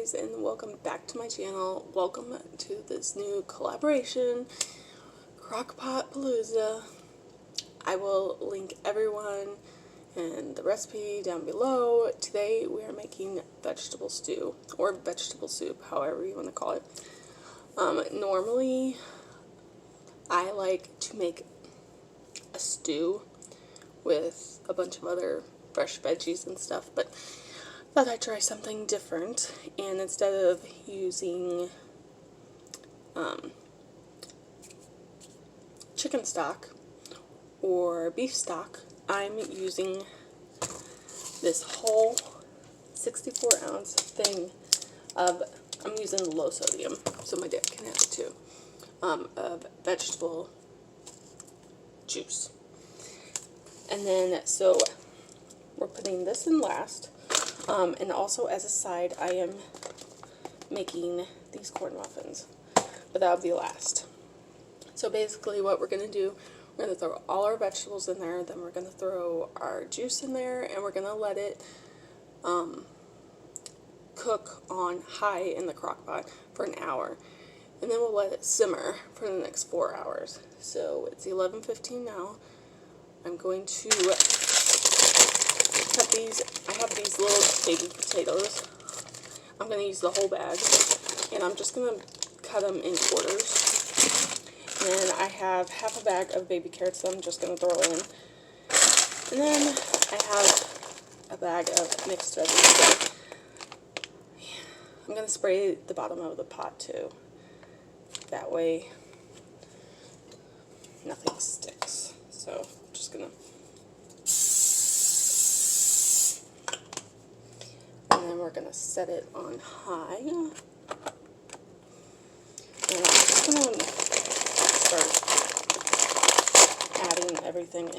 guys, and welcome back to my channel. Welcome to this new collaboration, Crockpot Palooza. I will link everyone and the recipe down below. Today we are making vegetable stew, or vegetable soup, however you want to call it. Normally I like to make a stew with a bunch of other fresh veggies and stuff, but thought I'd try something different, and instead of using chicken stock or beef stock, I'm using this whole 64-ounce thing of, I'm using low sodium, so my dad can have it too, of vegetable juice. And then, so we're putting this in last. And also as a side, I am making these corn muffins, but that'll be last. So basically what we're going to do, we're going to throw all our vegetables in there, then we're going to throw our juice in there, and we're going to let it cook on high in the crock pot for an hour. And then we'll let it simmer for the next 4 hours. So it's 11:15 now. I'm going to cut these. I have these little baby potatoes. I'm going to use the whole bag, and I'm just going to cut them in quarters. And then I have half a bag of baby carrots that I'm just going to throw in. And then I have a bag of mixed veggies. So I'm going to spray the bottom of the pot too. That way nothing sticks. So I'm just going to, and then we're going to set it on high. And I'm just going to start adding everything in.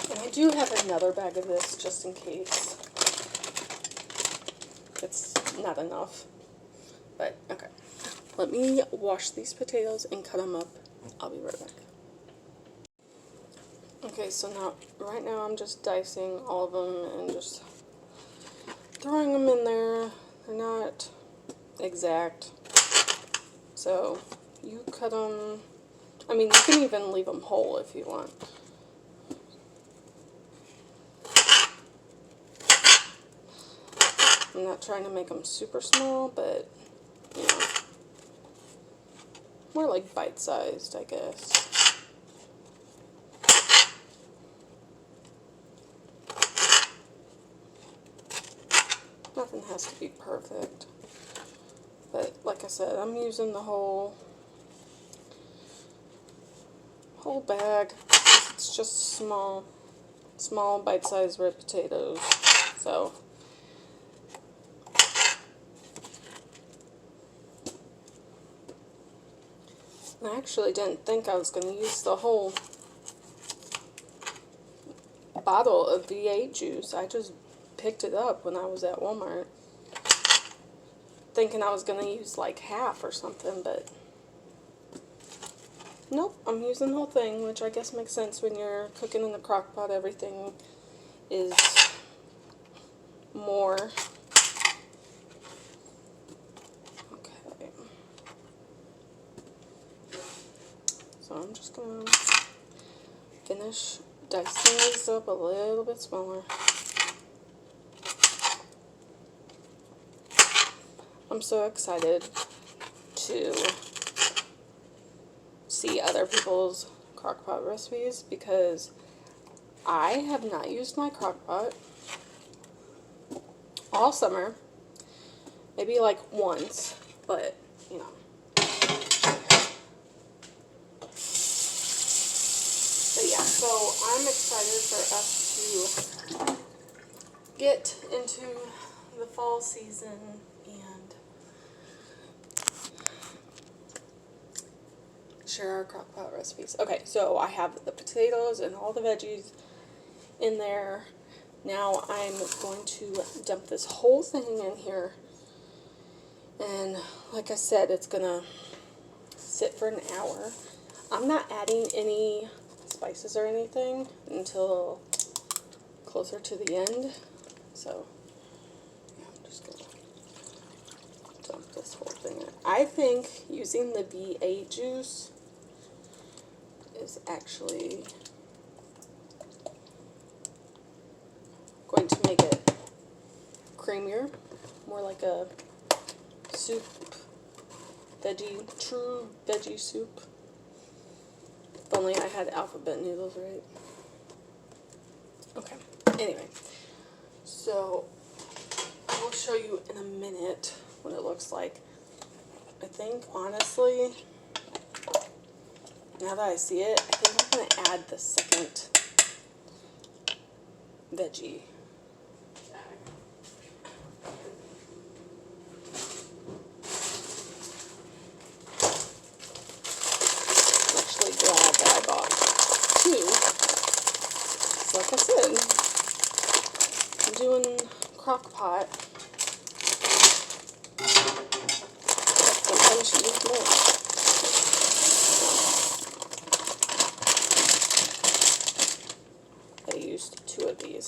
And I do have another bag of this just in case it's not enough. But okay. Let me wash these potatoes and cut them up. I'll be right back. Okay, so right now I'm just dicing all of them and just throwing them in there. They're not exact. So you cut them, I mean, you can even leave them whole if you want. I'm not trying to make them super small, but you know, more like bite-sized, I guess. Nothing has to be perfect, but like I said, I'm using the whole bag. It's just small bite-sized red potatoes. So I actually didn't think I was going to use the whole bottle of V8 juice. I just picked it up when I was at Walmart, thinking I was going to use like half or something, but nope, I'm using the whole thing, which I guess makes sense when you're cooking in the crock pot. Everything is more. Okay. So I'm just going to finish dicing these up a little bit smaller. I'm so excited to see other people's crockpot recipes because I have not used my crockpot all summer. Maybe like once, but you know. But yeah, so I'm excited for us to get into the fall season and share our crockpot recipes. Okay, so I have the potatoes and all the veggies in there. Now I'm going to dump this whole thing in here, and like I said, it's gonna sit for an hour. I'm not adding any spices or anything until closer to the end. So yeah, I'm just gonna dump this whole thing in. I think using the V8 juice is actually going to make it creamier, more like a soup, true veggie soup. If only I had alphabet noodles, right? Okay, anyway, so I will show you in a minute what it looks like. I think, honestly, now that I see it, I think I'm going to add the second veggie. Glad that I bought two. So like I said, I'm doing Crockpot. Sometimes you need more. I used two of these.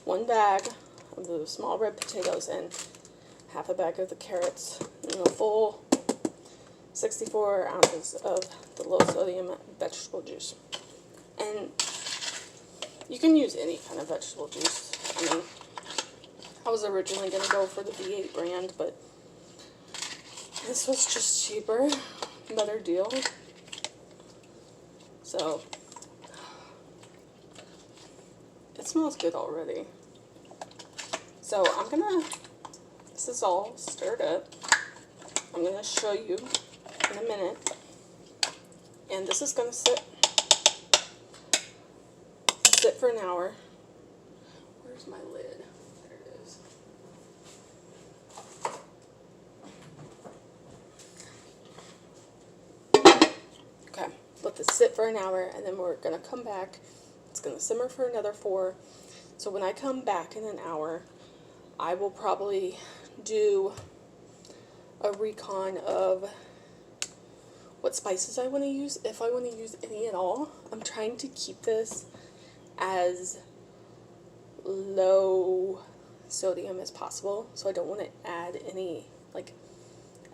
One bag of the small red potatoes and half a bag of the carrots, and a full 64 ounces of the low sodium vegetable juice. And you can use any kind of vegetable juice. I mean, I was originally going to go for the V8 brand, but this was just cheaper, better deal. So, it smells good already. So I'm gonna, this is all stirred up. I'm gonna show you in a minute, and this is going to sit for an hour. Where's my lid? There it is. Okay, let this sit for an hour, and then we're going to come back. It's going to simmer for another 4. So when I come back in an hour, I will probably do a recon of what spices I want to use, if I want to use any at all. I'm trying to keep this as low sodium as possible, so I don't want to add any like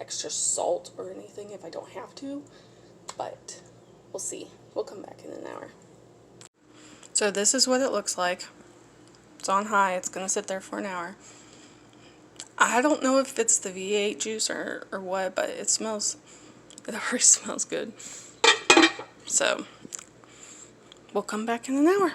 extra salt or anything if I don't have to, but we'll see. We'll come back in an hour. So this is what it looks like. It's on high. It's going to sit there for an hour. I don't know if it's the V8 juice or what, but it smells, it already smells good. So, we'll come back in an hour.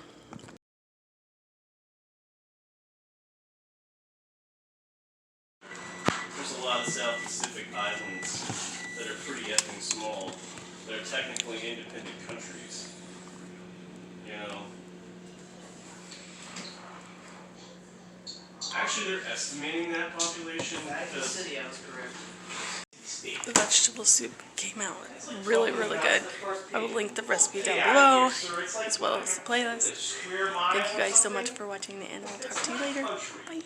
There's a lot of South Pacific islands that are pretty effing small. They're technically independent countries. You know? Actually, they're estimating that population. The city, I was correct. The vegetable soup came out really, really good. I will link the recipe down below, as well as the playlist. Thank you guys so much for watching, and I'll talk to you later. Bye.